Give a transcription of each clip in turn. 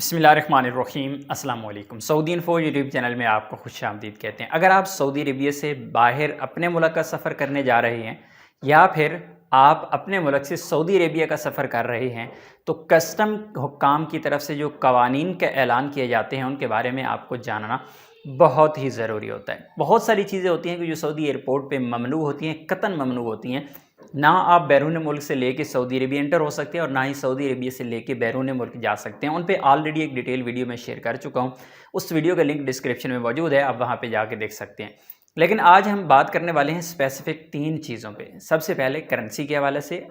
बिस्मिल्लाहिर्रहमानिर्रहीम अस्सलाम वालेकुम। सऊदी इन्फो यूट्यूब चैनल में आपको खुश आमदीद कहते हैं। अगर आप सऊदी अरबिया से बाहर अपने मुल्क का सफ़र करने जा रहे हैं या फिर आप अपने मुल्क से सऊदी अरबिया का सफ़र कर रहे हैं तो कस्टम हुक्काम की तरफ से जो कवानीन का ऐलान किए जाते हैं उनके बारे में आपको जानना बहुत ही ज़रूरी होता है। बहुत सारी चीज़ें होती हैं कि जो सऊदी एयरपोर्ट पे ममनू होती हैं, कतन ममनू होती हैं। ना आप बैरून मुल्क से लेके सऊदी अरबिया एंटर हो सकते हैं और ना ही सऊदी अरबिया से लेके बैरून मुल्क जा सकते हैं। उन पे ऑलरेडी एक डिटेल वीडियो मैं शेयर कर चुका हूँ, उस वीडियो का लिंक डिस्क्रिप्शन में मौजूद है, आप वहाँ पे जाके देख सकते हैं। लेकिन आज हम बात करने वाले हैं स्पेसिफिक 3 चीज़ों पे। सबसे पहले करेंसी के हवाले से,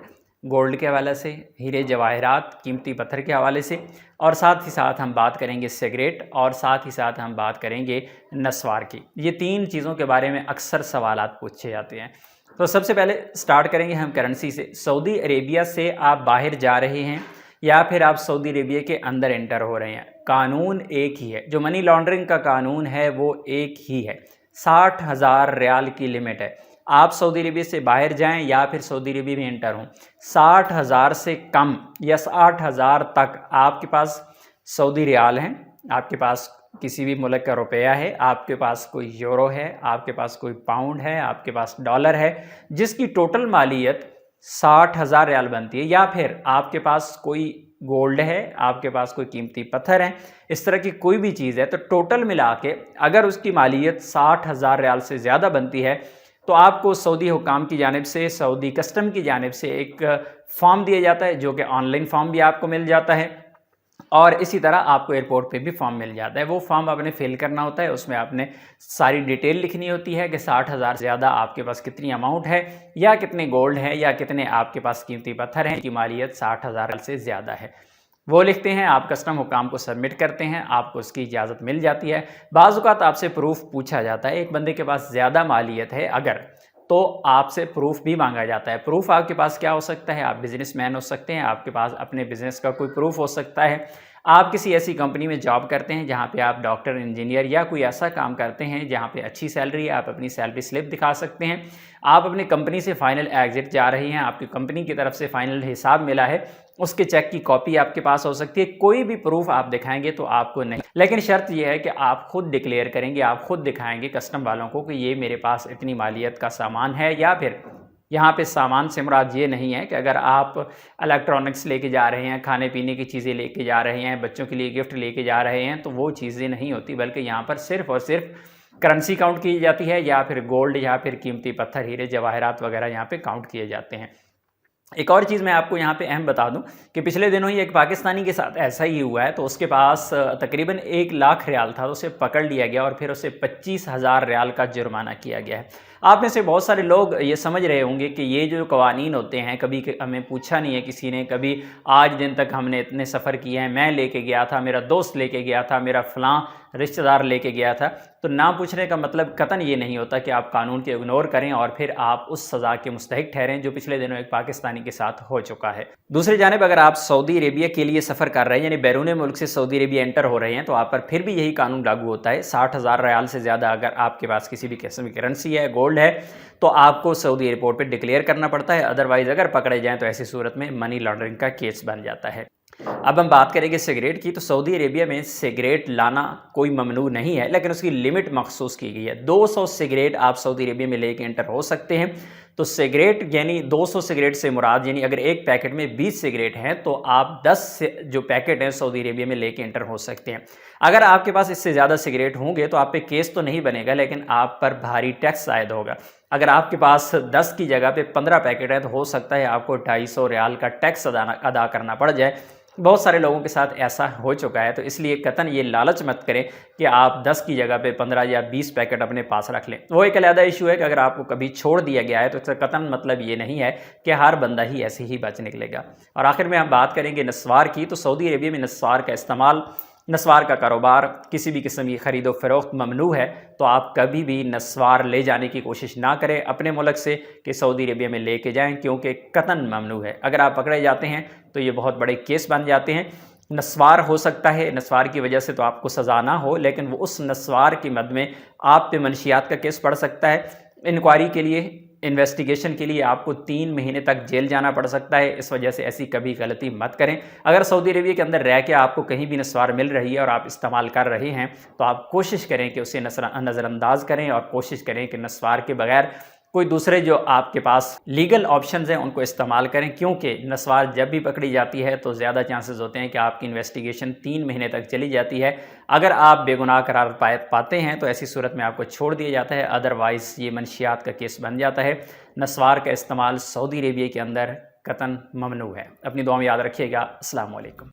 गोल्ड के हवाले से, हीरे जवाहरात कीमती पत्थर के हवाले से, और साथ ही साथ हम बात करेंगे सिगरेट, और साथ ही साथ हम बात करेंगे नस्वार की। ये 3 चीज़ों के बारे में अक्सर सवालात पूछे जाते हैं। तो सबसे पहले स्टार्ट करेंगे हम करेंसी से। सऊदी अरेबिया से आप बाहर जा रहे हैं या फिर आप सऊदी अरेबिया के अंदर एंटर हो रहे हैं, कानून एक ही है। जो मनी लॉन्ड्रिंग का कानून है वो एक ही है। 60,000 रियाल की लिमिट है। आप सऊदी अरेबिया से बाहर जाएं या फिर सऊदी अरेबिया में एंटर हों, 60,000 से कम या 60,000 तक आपके पास सऊदी रियाल हैं, आपके पास किसी भी मुल्क का रुपया है, आपके पास कोई यूरो है, आपके पास कोई पाउंड है, आपके पास डॉलर है, जिसकी टोटल मालियत 60,000 रियाल बनती है, या फिर आपके पास कोई गोल्ड है, आपके पास कोई कीमती पत्थर है, इस तरह की कोई भी चीज़ है, तो टोटल मिला के अगर उसकी मालियत 60,000 रियाल से ज़्यादा बनती है तो आपको सऊदी हुकाम की जानिब से, सऊदी कस्टम की जानिब से एक फॉर्म दिया जाता है, जो कि ऑनलाइन फॉर्म भी आपको मिल जाता है, और इसी तरह आपको एयरपोर्ट पे भी फॉर्म मिल जाता है। वो फॉर्म आपने फिल करना होता है, उसमें आपने सारी डिटेल लिखनी होती है कि 60,000 से ज़्यादा आपके पास कितनी अमाउंट है, या कितने गोल्ड है, या कितने आपके पास कीमती पत्थर हैं की मालियत 60,000 से ज़्यादा है। वो लिखते हैं, आप कस्टम हुकाम को सबमिट करते हैं, आपको उसकी इजाज़त मिल जाती है। बाज़ औक़ात आपसे प्रूफ पूछा जाता है, एक बंदे के पास ज़्यादा मालियत है अगर, तो आपसे प्रूफ भी मांगा जाता है। प्रूफ आपके पास क्या हो सकता है? आप बिजनेसमैन हो सकते हैं, आपके पास अपने बिजनेस का कोई प्रूफ हो सकता है, आप किसी ऐसी कंपनी में जॉब करते हैं जहां पे आप डॉक्टर, इंजीनियर या कोई ऐसा काम करते हैं जहां पे अच्छी सैलरी है, आप अपनी सैलरी स्लिप दिखा सकते हैं। आप अपनी कंपनी से फाइनल एग्जिट जा रही हैं, आपकी कंपनी की तरफ से फाइनल हिसाब मिला है, उसके चेक की कॉपी आपके पास हो सकती है। कोई भी प्रूफ आप दिखाएंगे तो आपको नहीं, लेकिन शर्त यह है कि आप खुद डिक्लेयर करेंगे, आप खुद दिखाएंगे कस्टम वालों को कि ये मेरे पास इतनी मालियत का सामान है। या फिर यहाँ पे सामान से मुराद ये नहीं है कि अगर आप इलेक्ट्रॉनिक्स लेके जा रहे हैं, खाने पीने की चीज़ें लेके जा रहे हैं, बच्चों के लिए गिफ्ट लेके जा रहे हैं, तो वो चीज़ें नहीं होती, बल्कि यहाँ पर सिर्फ़ और सिर्फ करेंसी काउंट की जाती है, या फिर गोल्ड, या फिर कीमती पत्थर, हीरे जवाहरात वगैरह यहाँ पे काउंट किए जाते हैं। एक और चीज़ मैं आपको यहाँ पे अहम बता दूं कि पिछले दिनों ही एक पाकिस्तानी के साथ ऐसा ही हुआ है। तो उसके पास तकरीबन 1 लाख रियाल था, तो उसे पकड़ लिया गया और फिर उसे 25,000 रियाल का जुर्माना किया गया है। आप में से बहुत सारे लोग ये समझ रहे होंगे कि ये जो कवानीन होते हैं, कभी हमें पूछा नहीं है किसी ने, कभी आज दिन तक हमने इतने सफ़र किए हैं, मैं लेके गया था, मेरा दोस्त लेके गया था, मेरा फ़लाँ रिश्तेदार लेके गया था। तो ना पूछने का मतलब कतन ये नहीं होता कि आप कानून के इग्नोर करें और फिर आप उस सज़ा के मुस्तहिक ठहरें जो पिछले दिनों एक पाकिस्तानी के साथ हो चुका है। दूसरी जानिब अगर आप सऊदी अरेबिया के लिए सफ़र कर रहे हैं, यानी बैरून मुल्क से सऊदी अरेबिया एंटर हो रहे हैं, तो आप पर फिर भी यही कानून लागू होता है। 60,000 रियाल से ज़्यादा अगर आपके पास किसी भी किस्म की करेंसी है, गोल्ड है, तो आपको सऊदी एयरपोर्ट पर डिक्लेयर करना पड़ता है। अदरवाइज़ अगर पकड़े जाएँ तो ऐसी सूरत में मनी लॉन्ड्रिंग का केस बन जाता है। अब हम बात करेंगे सिगरेट की। तो सऊदी अरेबिया में सिगरेट लाना कोई ममनू नहीं है, लेकिन उसकी लिमिट मखसूस की गई है। 200 सिगरेट आप सऊदी अरेबिया में लेके एंटर हो सकते हैं। तो सिगरेट यानी 200 सिगरेट से मुराद, यानी अगर एक पैकेट में 20 सिगरेट हैं तो आप 10 जो पैकेट हैं सऊदी अरेबिया में लेके एंटर हो सकते हैं। अगर आपके पास इससे ज़्यादा सिगरेट होंगे तो आप पे केस तो नहीं बनेगा, लेकिन आप पर भारी टैक्स आयद होगा। अगर आपके पास 10 की जगह पे 15 पैकेट है तो हो सकता है आपको 250 रियाल का टैक्स अदा करना पड़ जाए। बहुत सारे लोगों के साथ ऐसा हो चुका है। तो इसलिए कतन ये लालच मत करें कि आप 10 की जगह पे 15 या 20 पैकेट अपने पास रख लें। वो एक अलग इशू है कि अगर आपको कभी छोड़ दिया गया है तो इसका कतन मतलब ये नहीं है कि हर बंदा ही ऐसे ही बच निकलेगा। और आखिर में हम बात करेंगे नस्वार की। तो सऊदी अरेबिया में नस्वार का इस्तेमाल, नस्वार का कारोबार, किसी भी किस्म की ख़रीदो फरोख्त ममनू है। तो आप कभी भी नस्वार ले जाने की कोशिश ना करें अपने मुल्क से कि सऊदी अरेबिया में लेके जाएं, क्योंकि कतन ममनू है। अगर आप पकड़े जाते हैं तो ये बहुत बड़े केस बन जाते हैं। नस्वार हो सकता है, नस्वार की वजह से तो आपको सज़ा ना हो, लेकिन वो उस नस्वार की मद में आप पे मनशियात का केस पड़ सकता है। इंक्वायरी के लिए انویسٹیگیشن کے لیے آپ کو 3 مہینے تک جیل جانا پڑ سکتا ہے۔ اس وجہ سے ایسی کبھی غلطی مت کریں۔ اگر سعودی عربیہ کے اندر رہ کے آپ کو کہیں بھی نسوار مل رہی ہے اور آپ استعمال کر رہے ہیں تو آپ کوشش کریں کہ اسے نظر انداز کریں اور کوشش کریں کہ نسوار کے بغیر کوئی دوسرے جو آپ کے پاس لیگل آپشنز ہیں ان کو استعمال کریں، کیونکہ نسوار جب بھی پکڑی جاتی ہے تو زیادہ چانسز ہوتے ہیں کہ آپ کی انویسٹیگیشن 3 مہینے تک چلی جاتی ہے۔ اگر آپ بے گناہ قرار پاتے ہیں تو ایسی صورت میں آپ کو چھوڑ دیا جاتا ہے، ادروائز یہ منشیات کا کیس بن جاتا ہے۔ نسوار کا استعمال سعودی عربیہ کے اندر قطعاً ممنوع ہے۔ اپنی دعا میں یاد رکھیے گا۔ السلام علیکم۔